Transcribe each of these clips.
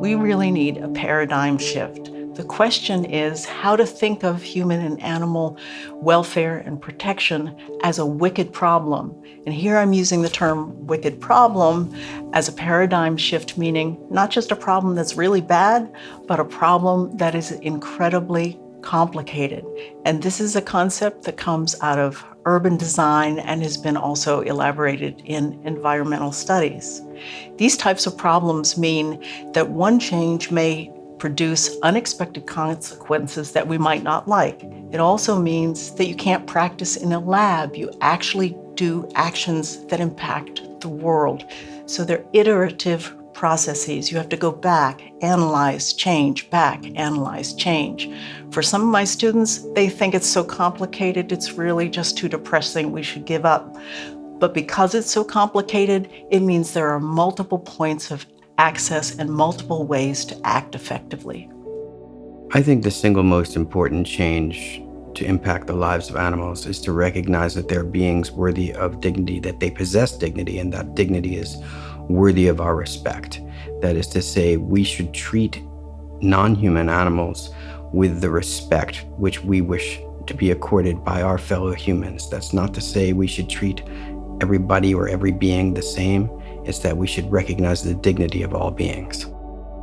We really need a paradigm shift. The question is how to think of human and animal welfare and protection as a wicked problem. And here I'm using the term wicked problem as a paradigm shift, meaning not just a problem that's really bad, but a problem that is incredibly complicated. And this is a concept that comes out of urban design and has been also elaborated in environmental studies. These types of problems mean that one change may produce unexpected consequences that we might not like. It also means that you can't practice in a lab. You actually do actions that impact the world. So they're iterative processes. You have to go back, analyze, change, back, analyze, change. For some of my students, they think it's so complicated, it's really just too depressing, we should give up. But because it's so complicated, it means there are multiple points of access and multiple ways to act effectively. I think the single most important change to impact the lives of animals is to recognize that they're beings worthy of dignity, that they possess dignity, and that dignity is worthy of our respect. That is to say, we should treat non-human animals with the respect which we wish to be accorded by our fellow humans. That's not to say we should treat everybody or every being the same. It's that we should recognize the dignity of all beings.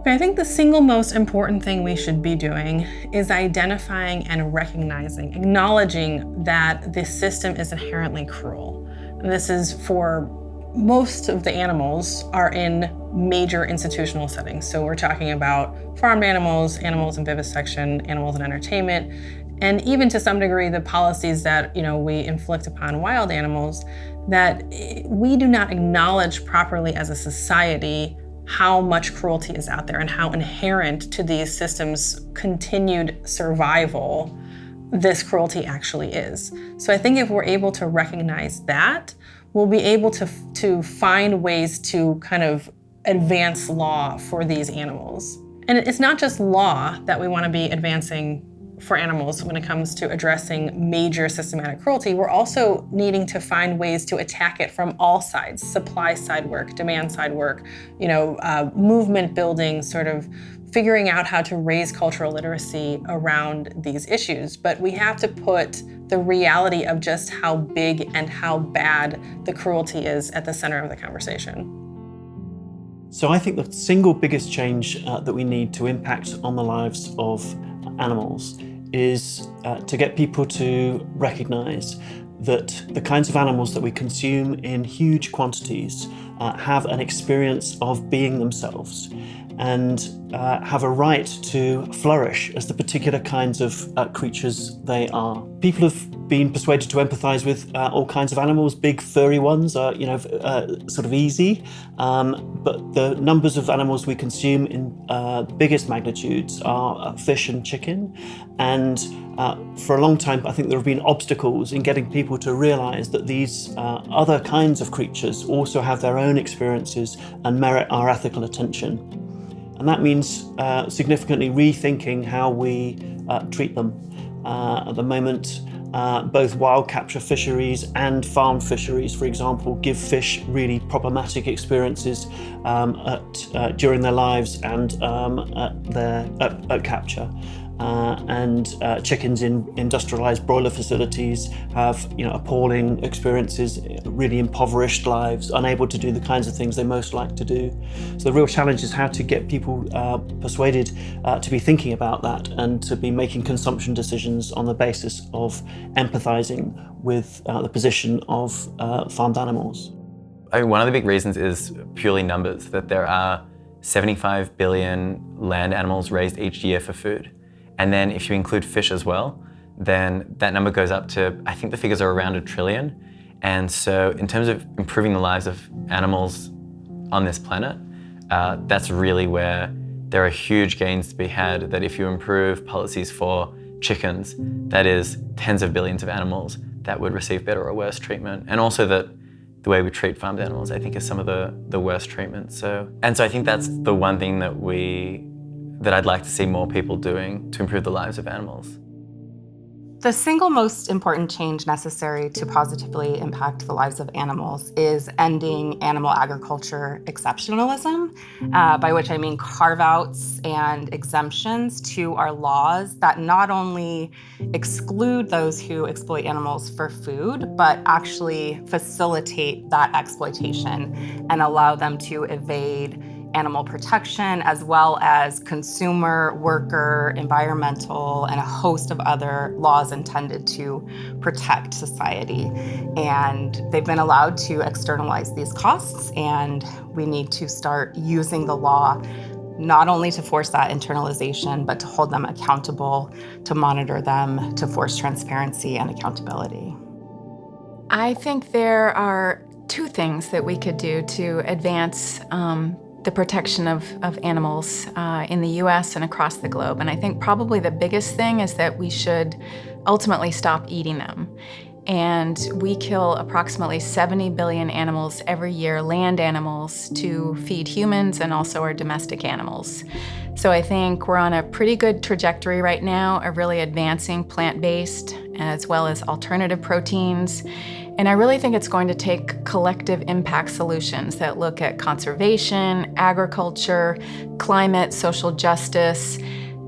I think the single most important thing we should be doing is identifying and recognizing, acknowledging that this system is inherently cruel. And this is for most of the animals are in major institutional settings. So we're talking about farmed animals, animals in vivisection, animals in entertainment, and even to some degree the policies that we inflict upon wild animals, that we do not acknowledge properly as a society how much cruelty is out there and how inherent to these systems' continued survival this cruelty actually is. So I think if we're able to recognize that, we'll be able to find ways to kind of advance law for these animals. And it's not just law that we want to be advancing for animals when it comes to addressing major systematic cruelty. We're also needing to find ways to attack it from all sides: supply side work, demand side work, movement building, sort of figuring out how to raise cultural literacy around these issues. But we have to put the reality of just how big and how bad the cruelty is at the center of the conversation. So I think the single biggest change that we need to impact on the lives of animals is to get people to recognize that the kinds of animals that we consume in huge quantities have an experience of being themselves and have a right to flourish as the particular kinds of creatures they are. People have been persuaded to empathize with all kinds of animals. Big furry ones are, sort of easy, but the numbers of animals we consume in biggest magnitudes are fish and chicken. And for a long time, I think there have been obstacles in getting people to realize that these other kinds of creatures also have their own experiences and merit our ethical attention. And that means significantly rethinking how we treat them. At the moment, both wild capture fisheries and farmed fisheries, for example, give fish really problematic experiences during their lives and at capture. And chickens in industrialized broiler facilities have appalling experiences, really impoverished lives, unable to do the kinds of things they most like to do. So the real challenge is how to get people persuaded to be thinking about that and to be making consumption decisions on the basis of empathizing with the position of farmed animals. I mean, one of the big reasons is purely numbers, that there are 75 billion land animals raised each year for food. And then if you include fish as well, then that number goes up to, I think the figures are around 1 trillion. And so in terms of improving the lives of animals on this planet, that's really where there are huge gains to be had, that if you improve policies for chickens, that is tens of billions of animals that would receive better or worse treatment. And also that the way we treat farmed animals, I think, is some of the worst treatment. So I think that's the one thing that I'd like to see more people doing to improve the lives of animals. The single most important change necessary to positively impact the lives of animals is ending animal agriculture exceptionalism, by which I mean carve-outs and exemptions to our laws that not only exclude those who exploit animals for food, but actually facilitate that exploitation and allow them to evade animal protection, as well as consumer, worker, environmental, and a host of other laws intended to protect society. And they've been allowed to externalize these costs, and we need to start using the law not only to force that internalization, but to hold them accountable, to monitor them, to force transparency and accountability. I think there are two things that we could do to advance the protection of animals in the US and across the globe. And I think probably the biggest thing is that we should ultimately stop eating them. And we kill approximately 70 billion animals every year, land animals, to feed humans and also our domestic animals. So I think we're on a pretty good trajectory right now of really advancing plant-based as well as alternative proteins. And I really think it's going to take collective impact solutions that look at conservation, agriculture, climate, social justice,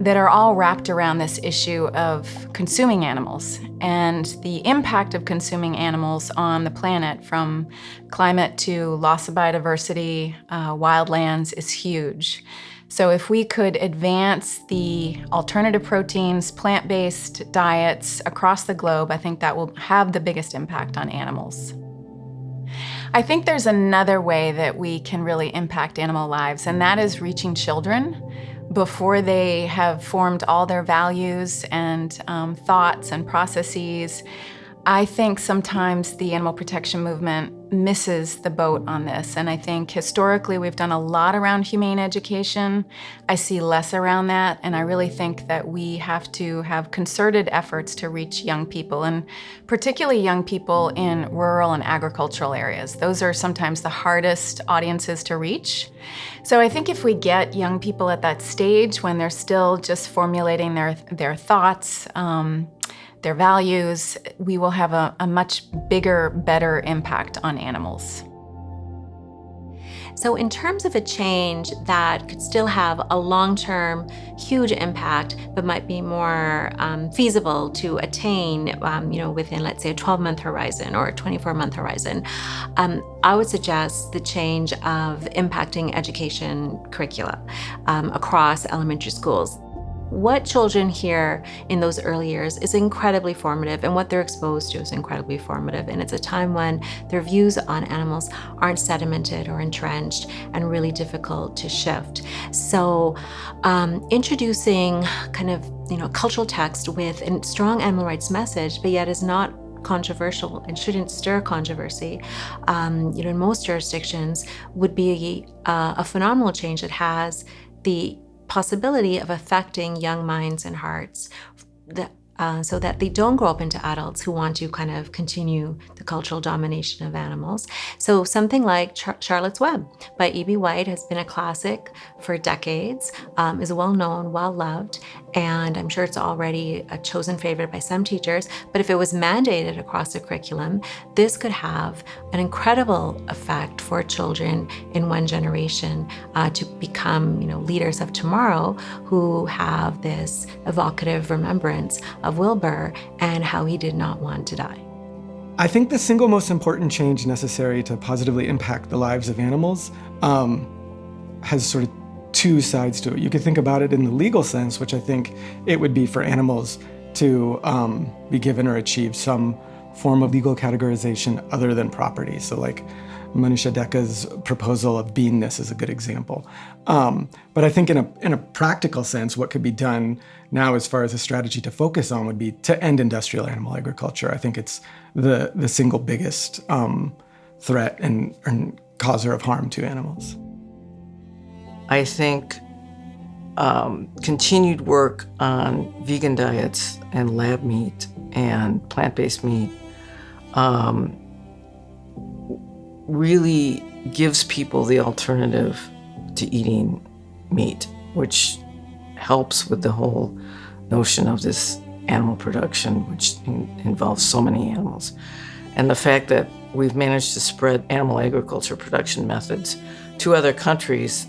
that are all wrapped around this issue of consuming animals and the impact of consuming animals on the planet, from climate to loss of biodiversity, wildlands, is huge. So if we could advance the alternative proteins, plant-based diets across the globe, I think that will have the biggest impact on animals. I think there's another way that we can really impact animal lives, and that is reaching children before they have formed all their values and thoughts and processes. I think sometimes the animal protection movement misses the boat on this, and I think historically we've done a lot around humane education. I see less around that, and I really think that we have to have concerted efforts to reach young people, and particularly young people in rural and agricultural areas. Those are sometimes the hardest audiences to reach. So I think if we get young people at that stage when they're still just formulating their thoughts, their values, we will have a much bigger, better impact on animals. So in terms of a change that could still have a long-term, huge impact, but might be more feasible to attain, within, let's say, a 12-month horizon or a 24-month horizon, I would suggest the change of impacting education curricula across elementary schools. What children hear in those early years is incredibly formative, and what they're exposed to is incredibly formative. And it's a time when their views on animals aren't sedimented or entrenched and really difficult to shift. So introducing kind of, cultural text with a strong animal rights message, but yet is not controversial and shouldn't stir controversy, in most jurisdictions, would be a phenomenal change that has the possibility of affecting young minds and hearts, so that they don't grow up into adults who want to kind of continue the cultural domination of animals. So something like Charlotte's Web by E.B. White has been a classic for decades, is well known, well loved, and I'm sure it's already a chosen favorite by some teachers. But if it was mandated across the curriculum, this could have an incredible effect for children in one generation to become, leaders of tomorrow who have this evocative remembrance of Wilbur and how he did not want to die. I think the single most important change necessary to positively impact the lives of animals has sort of two sides to it. You could think about it in the legal sense, which I think it would be for animals to be given or achieve some form of legal categorization other than property. So like Manisha Dekka's proposal of beingness is a good example. But I think in a practical sense, what could be done now as far as a strategy to focus on would be to end industrial animal agriculture. I think it's the single biggest threat and causer of harm to animals. I think continued work on vegan diets and lab meat and plant-based meat really gives people the alternative to eating meat, which helps with the whole notion of this animal production, which involves so many animals. And the fact that we've managed to spread animal agriculture production methods to other countries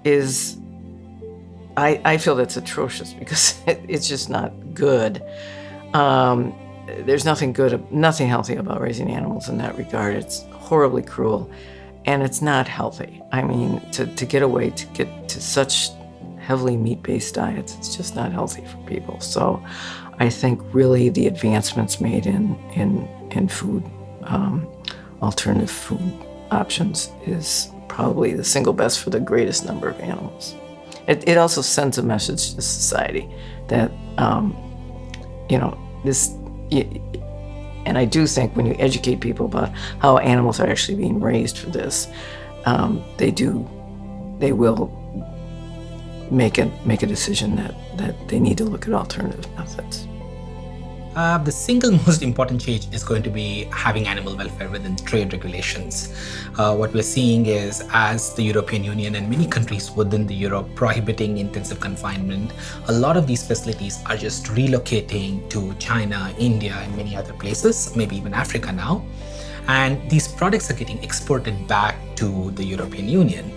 is, I feel that's atrocious because it's just not good. There's nothing good, nothing healthy about raising animals in that regard. It's horribly cruel, and it's not healthy. I mean, to get to such heavily meat-based diets, it's just not healthy for people. So I think really the advancements made in food, alternative food options is probably the single best for the greatest number of animals. It also sends a message to society that, and I do think when you educate people about how animals are actually being raised for this, they will make a decision that they need to look at alternative methods. The single most important change is going to be having animal welfare within trade regulations. What we're seeing is, as the European Union and many countries within the Europe prohibiting intensive confinement, a lot of these facilities are just relocating to China, India, and many other places, maybe even Africa now. And these products are getting exported back to the European Union.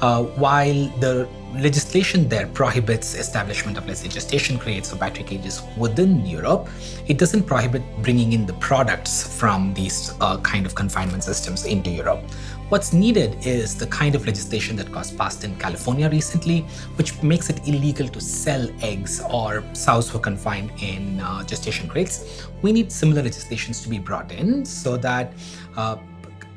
While the legislation there prohibits establishment of, let's say, gestation crates or battery cages within Europe, it doesn't prohibit bringing in the products from these kind of confinement systems into Europe. What's needed is the kind of legislation that got passed in California recently, which makes it illegal to sell eggs or sows who are confined in gestation crates. We need similar legislations to be brought in so that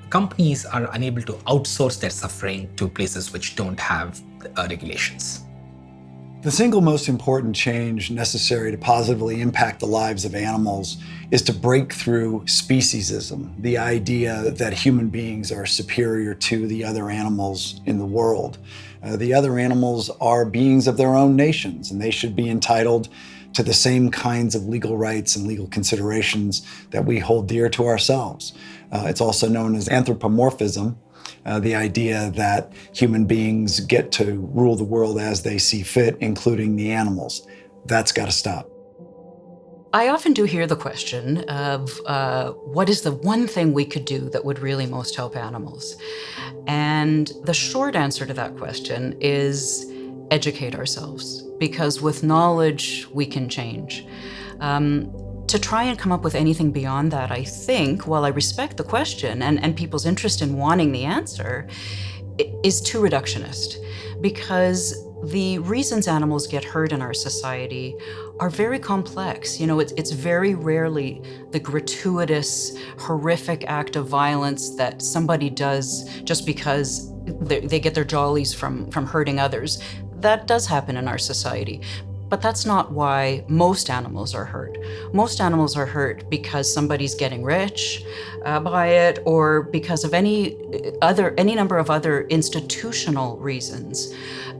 companies are unable to outsource their suffering to places which don't have regulations. The single most important change necessary to positively impact the lives of animals is to break through speciesism, the idea that human beings are superior to the other animals in the world. The other animals are beings of their own nations, and they should be entitled to the same kinds of legal rights and legal considerations that we hold dear to ourselves. It's also known as anthropomorphism, the idea that human beings get to rule the world as they see fit, including the animals. That's got to stop. I often do hear the question of what is the one thing we could do that would really most help animals? And the short answer to that question is educate ourselves, because with knowledge, we can change. To try and come up with anything beyond that, I think, while I respect the question and people's interest in wanting the answer, is too reductionist, because the reasons animals get hurt in our society are very complex. You know, it's very rarely the gratuitous, horrific act of violence that somebody does just because they get their jollies from hurting others. That does happen in our society. But that's not why most animals are hurt. Most animals are hurt because somebody's getting rich by it, or because of any number of other institutional reasons.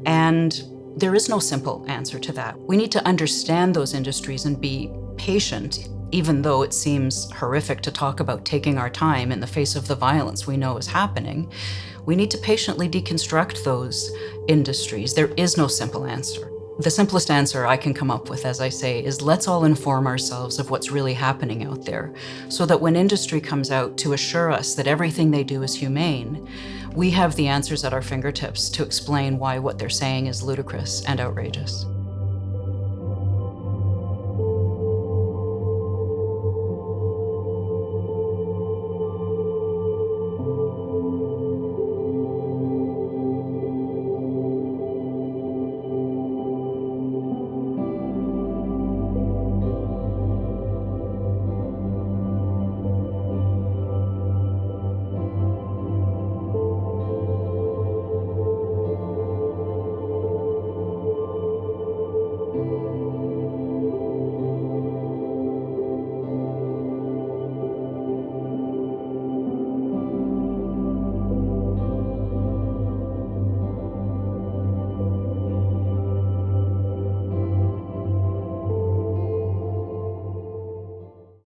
And there is no simple answer to that. We need to understand those industries and be patient, even though it seems horrific to talk about taking our time in the face of the violence we know is happening. We need to patiently deconstruct those industries. There is no simple answer. The simplest answer I can come up with, as I say, is let's all inform ourselves of what's really happening out there, so that when industry comes out to assure us that everything they do is humane, we have the answers at our fingertips to explain why what they're saying is ludicrous and outrageous.